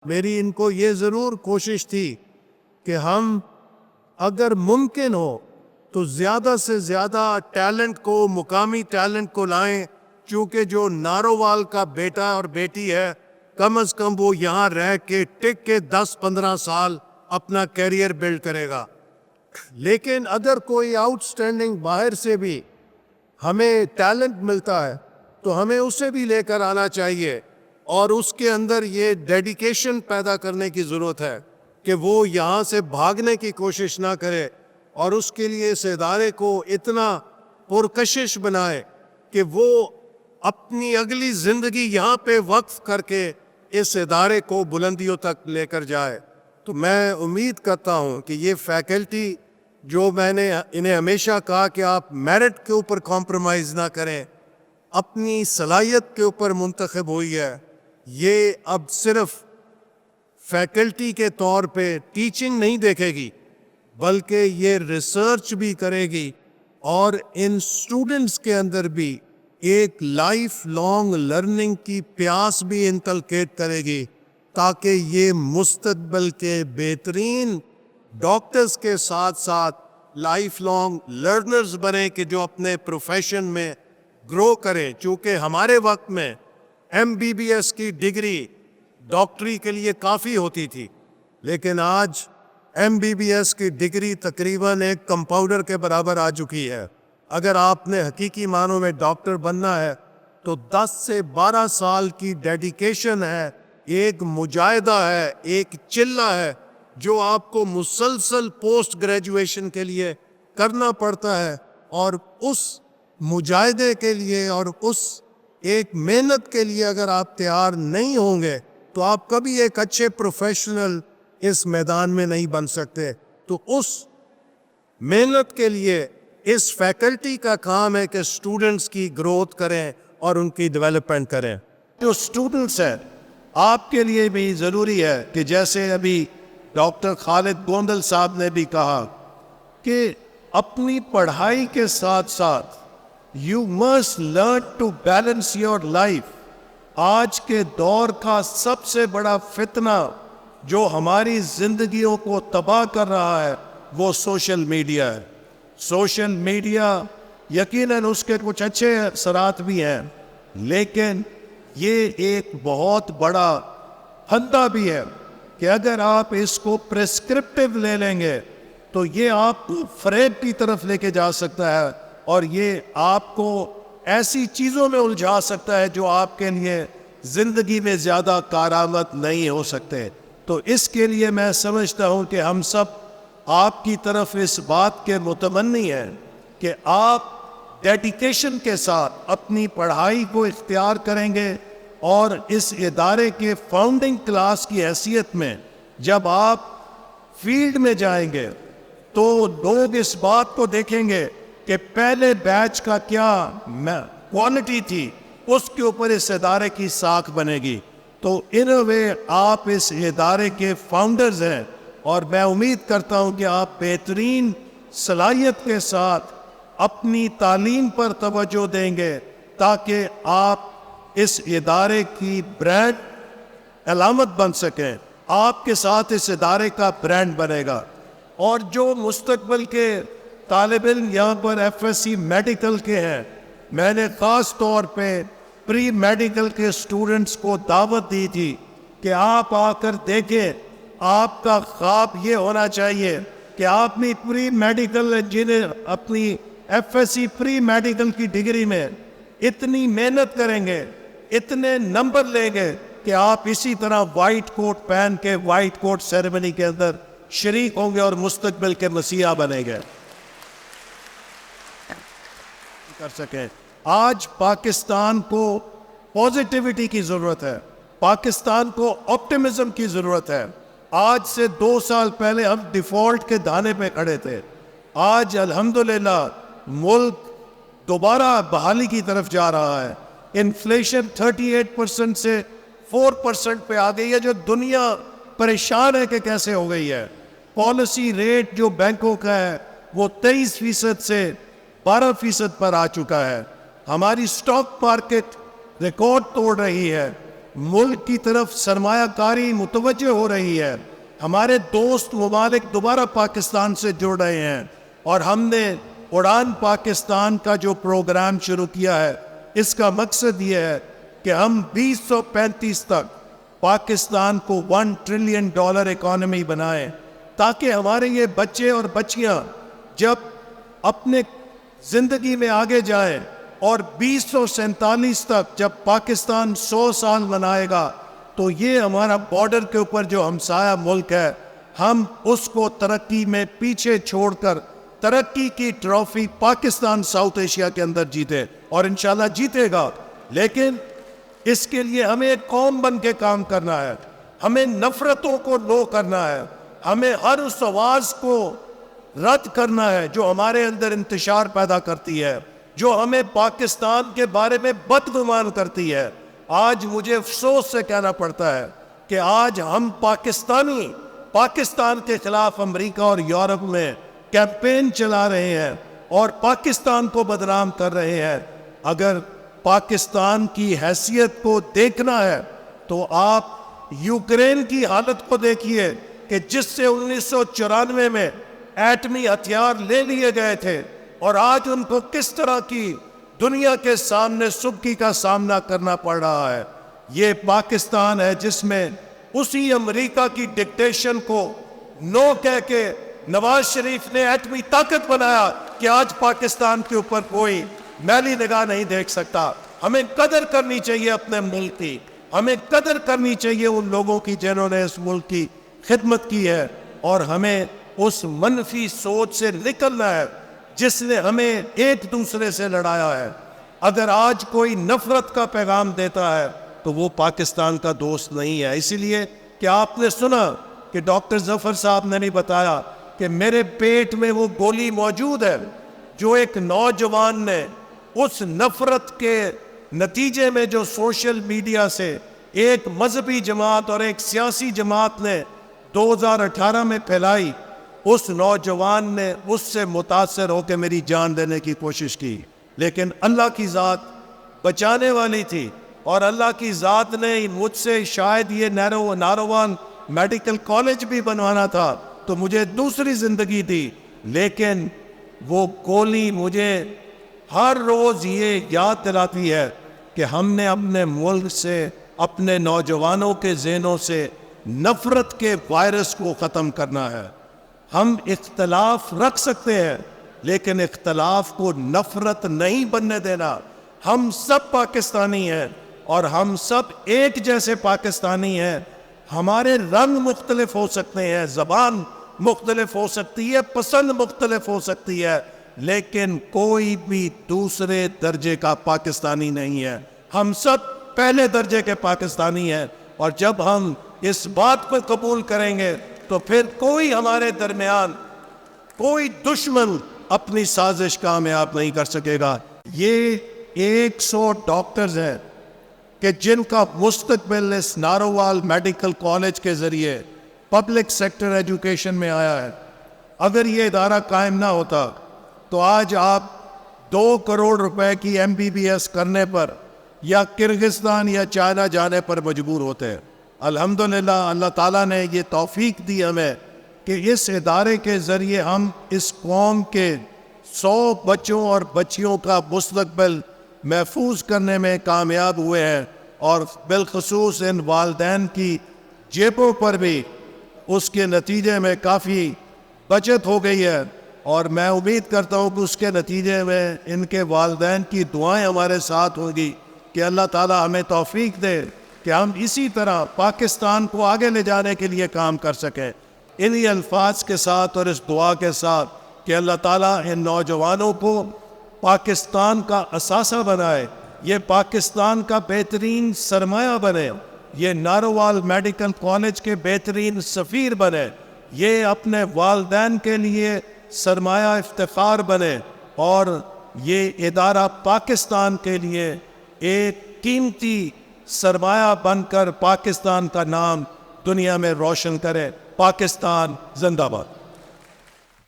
میری ان کو یہ ضرور کوشش تھی کہ ہم اگر ممکن ہو تو زیادہ سے زیادہ ٹیلنٹ کو، مقامی ٹیلنٹ کو لائیں، چونکہ جو نارووال کا بیٹا اور بیٹی ہے کم از کم وہ یہاں رہ کے ٹک کے 10-15 سال اپنا کیریئر بلڈ کرے گا۔ لیکن اگر کوئی آؤٹ سٹینڈنگ باہر سے بھی ہمیں ٹیلنٹ ملتا ہے تو ہمیں اسے بھی لے کر آنا چاہیے، اور اس کے اندر یہ ڈیڈیکیشن پیدا کرنے کی ضرورت ہے کہ وہ یہاں سے بھاگنے کی کوشش نہ کرے، اور اس کے لیے اس ادارے کو اتنا پرکشش بنائے کہ وہ اپنی اگلی زندگی یہاں پہ وقف کر کے اس ادارے کو بلندیوں تک لے کر جائے۔ تو میں امید کرتا ہوں کہ یہ فیکلٹی جو میں نے انہیں ہمیشہ کہا کہ آپ میرٹ کے اوپر کمپرومائز نہ کریں، اپنی صلاحیت کے اوپر منتخب ہوئی ہے، یہ اب صرف فیکلٹی کے طور پہ ٹیچنگ نہیں دیکھے گی بلکہ یہ ریسرچ بھی کرے گی، اور ان اسٹوڈنٹس کے اندر بھی ایک لائف لانگ لرننگ کی پیاس بھی انکلکیٹ کرے گی، تاکہ یہ مستقبل کے بہترین ڈاکٹرز کے ساتھ ساتھ لائف لانگ لرنرز بنیں کہ جو اپنے پروفیشن میں گرو کریں۔ چونکہ ہمارے وقت میں MBBS کی ڈگری ڈاکٹری کے لیے کافی ہوتی تھی، لیکن آج MBBS کی ڈگری تقریباً ایک کمپاؤنڈر کے برابر آ چکی ہے۔ اگر آپ نے حقیقی معنوں میں ڈاکٹر بننا ہے تو 10 سے 12 سال کی ڈیڈیکیشن ہے، ایک مجاہدہ ہے، ایک چلہ ہے جو آپ کو مسلسل پوسٹ گریجویشن کے لیے کرنا پڑتا ہے، اور اس مجاہدے کے لیے اور اس ایک محنت کے لیے اگر آپ تیار نہیں ہوں گے تو آپ کبھی ایک اچھے پروفیشنل اس میدان میں نہیں بن سکتے۔ تو اس محنت کے لیے اس فیکلٹی کا کام ہے کہ سٹوڈنٹس کی گروتھ کریں اور ان کی ڈیولپمنٹ کریں۔ جو سٹوڈنٹس ہیں آپ کے لیے بھی ضروری ہے کہ جیسے ابھی ڈاکٹر خالد گوندل صاحب نے بھی کہا کہ اپنی پڑھائی کے ساتھ ساتھ you must learn to balance your life. آج کے دور کا سب سے بڑا فتنہ جو ہماری زندگیوں کو تباہ کر رہا ہے وہ سوشل میڈیا ہے۔ سوشل میڈیا یقیناً اس کے کچھ اچھے اثرات بھی ہیں، لیکن یہ ایک بہت بڑا پھندا بھی ہے کہ اگر آپ اس کو پریسکرپٹیو لے لیں گے تو یہ آپ کو فریب کی طرف لے کے جا سکتا ہے، اور یہ آپ کو ایسی چیزوں میں الجھا سکتا ہے جو آپ کے لیے زندگی میں زیادہ کارآمد نہیں ہو سکتے۔ تو اس کے لیے میں سمجھتا ہوں کہ ہم سب آپ کی طرف اس بات کے متمنی ہیں کہ آپ ڈیڈیکیشن کے ساتھ اپنی پڑھائی کو اختیار کریں گے، اور اس ادارے کے فاؤنڈنگ کلاس کی حیثیت میں جب آپ فیلڈ میں جائیں گے تو لوگ اس بات کو دیکھیں گے کہ پہلے بیچ کا کیا کوالٹی تھی، اس کے اوپر اس ادارے کی ساکھ بنے گی۔ تو ان وے آپ اس ادارے کے فاؤنڈرز ہیں، اور میں امید کرتا ہوں کہ آپ بہترین صلاحیت کے ساتھ اپنی تعلیم پر توجہ دیں گے تاکہ آپ اس ادارے کی برانڈ علامت بن سکیں۔ آپ کے ساتھ اس ادارے کا برانڈ بنے گا، اور جو مستقبل کے طالب علم یہاں پر FSC میڈیکل کے ہیں، میں نے خاص طور پہ پری میڈیکل کے اسٹوڈنٹس کو دعوت دی تھی کہ آپ آ کر دیکھیں، آپ کا خواب یہ ہونا چاہیے کہ آپ بھی پری میڈیکل انجینئر اپنی FSC پری میڈیکل کی ڈگری میں اتنی محنت کریں گے، اتنے نمبر لیں گے کہ آپ اسی طرح وائٹ کوٹ پہن کے وائٹ کوٹ سیریمنی کے اندر شریک ہوں گے اور مستقبل کے مسیحا بنیں گے کر سکیں۔ آج پاکستان کو پازیٹیوٹی کی ضرورت ہے، پاکستان کو آپٹیمزم کی ضرورت ہے۔ آج سے 2 سال پہلے ہم ڈیفالٹ کے دانے پہ کھڑے تھے، آج الحمدللہ ملک دوبارہ بحالی کی طرف جا رہا ہے۔ انفلیشن 38% سے 4% پہ آ گئی ہے، جو دنیا پریشان ہے کہ کیسے ہو گئی ہے۔ پالیسی ریٹ جو بینکوں کا ہے وہ 23% سے 12% پر آ چکا ہے۔ ہماری سٹاک مارکیٹ ریکارڈ توڑ رہی ہے، ملک کی طرف سرمایہ کاری متوجہ ہو رہی ہے، ہمارے دوست ممالک دوبارہ پاکستان سے جڑ رہے ہیں، اور ہم نے اڑان پاکستان کا جو پروگرام شروع کیا ہے، اس کا مقصد یہ ہے کہ ہم 2035 تک پاکستان کو $1 ٹریلین اکانومی بنائیں، تاکہ ہمارے یہ بچے اور بچیاں جب اپنے زندگی میں آگے جائیں اور 2047 تک جب پاکستان 100 سال منائے گا تو یہ ہمارا بارڈر کے اوپر جو ہمسایہ ملک ہے، ہم اس کو ترقی میں پیچھے چھوڑ کر ترقی کی ٹرافی پاکستان ساؤتھ ایشیا کے اندر جیتے، اور انشاءاللہ جیتے گا۔ لیکن اس کے لیے ہمیں ایک قوم بن کے کام کرنا ہے، ہمیں نفرتوں کو لو کرنا ہے، ہمیں ہر اس آواز کو رد کرنا ہے جو ہمارے اندر انتشار پیدا کرتی ہے، جو ہمیں پاکستان کے بارے میں بدگمان کرتی ہے۔ آج مجھے افسوس سے کہنا پڑتا ہے کہ آج ہم پاکستانی پاکستان کے خلاف امریکہ اور یورپ میں کیمپین چلا رہے ہیں اور پاکستان کو بدنام کر رہے ہیں۔ اگر پاکستان کی حیثیت کو دیکھنا ہے تو آپ یوکرین کی حالت کو دیکھیے کہ جس سے 1994 میں ایٹمی ہتھیار لے لیے گئے تھے، اور آج ان کو کس طرح کی دنیا کے سامنے سبکی کا سامنا کرنا پڑ رہا ہے۔ یہ پاکستان ہے جس میں اسی امریکہ کی ڈکٹیشن کو نو کہہ کے نواز شریف نے ایٹمی طاقت بنایا کہ آج پاکستان کے اوپر کوئی میلی نگاہ نہیں دیکھ سکتا۔ ہمیں قدر کرنی چاہیے اپنے ملک کی، ہمیں قدر کرنی چاہیے ان لوگوں کی جنہوں نے اس ملک کی خدمت کی ہے، اور ہمیں اس منفی سوچ سے نکلنا ہے جس نے ہمیں ایک دوسرے سے لڑایا ہے۔ اگر آج کوئی نفرت کا پیغام دیتا ہے تو وہ پاکستان کا دوست نہیں ہے۔ اسی لیے کہ آپ نے سنا کہ ڈاکٹر ظفر صاحب نے نہیں بتایا کہ میرے پیٹ میں وہ گولی موجود ہے جو ایک نوجوان نے اس نفرت کے نتیجے میں جو سوشل میڈیا سے ایک مذہبی جماعت اور ایک سیاسی جماعت نے 2018 میں پھیلائی، اس نوجوان نے اس سے متاثر ہو کے میری جان دینے کی کوشش کی، لیکن اللہ کی ذات بچانے والی تھی، اور اللہ کی ذات نے مجھ سے شاید یہ ناروان میڈیکل کالج بھی بنوانا تھا تو مجھے دوسری زندگی دی، لیکن وہ گولی مجھے ہر روز یہ یاد دلاتی ہے کہ ہم نے اپنے ملک سے، اپنے نوجوانوں کے ذہنوں سے نفرت کے وائرس کو ختم کرنا ہے۔ ہم اختلاف رکھ سکتے ہیں لیکن اختلاف کو نفرت نہیں بننے دینا۔ ہم سب پاکستانی ہیں اور ہم سب ایک جیسے پاکستانی ہیں۔ ہمارے رنگ مختلف ہو سکتے ہیں، زبان مختلف ہو سکتی ہے، پسند مختلف ہو سکتی ہے، لیکن کوئی بھی دوسرے درجے کا پاکستانی نہیں ہے۔ ہم سب پہلے درجے کے پاکستانی ہیں، اور جب ہم اس بات کو قبول کریں گے تو پھر کوئی ہمارے درمیان، کوئی دشمن اپنی سازش کامیاب نہیں کر سکے گا۔ یہ 100 ڈاکٹرز ہیں کہ جن کا مستقبل اس نارووال میڈیکل کالج کے ذریعے پبلک سیکٹر ایجوکیشن میں آیا ہے۔ اگر یہ ادارہ قائم نہ ہوتا تو آج آپ 2 کروڑ روپے کی MBBS کرنے پر یا کرغزستان یا چائنا جانے پر مجبور ہوتے ہیں۔ الحمدللہ اللہ تعالیٰ نے یہ توفیق دی ہمیں کہ اس ادارے کے ذریعے ہم اس قوم کے 100 بچوں اور بچیوں کا مستقبل محفوظ کرنے میں کامیاب ہوئے ہیں، اور بالخصوص ان والدین کی جیبوں پر بھی اس کے نتیجے میں کافی بچت ہو گئی ہے، اور میں امید کرتا ہوں کہ اس کے نتیجے میں ان کے والدین کی دعائیں ہمارے ساتھ ہوں گی کہ اللہ تعالیٰ ہمیں توفیق دے کہ ہم اسی طرح پاکستان کو آگے لے جانے کے لیے کام کر سکیں۔ انہی الفاظ کے ساتھ اور اس دعا کے ساتھ کہ اللہ تعالیٰ ان نوجوانوں کو پاکستان کا اثاثہ بنائے، یہ پاکستان کا بہترین سرمایہ بنے، یہ نارووال میڈیکل کالج کے بہترین سفیر بنے، یہ اپنے والدین کے لیے سرمایہ افتخار بنے، اور یہ ادارہ پاکستان کے لیے ایک قیمتی سرمایہ بن کر پاکستان کا نام دنیا میں روشن کرے۔ پاکستان زندہ باد۔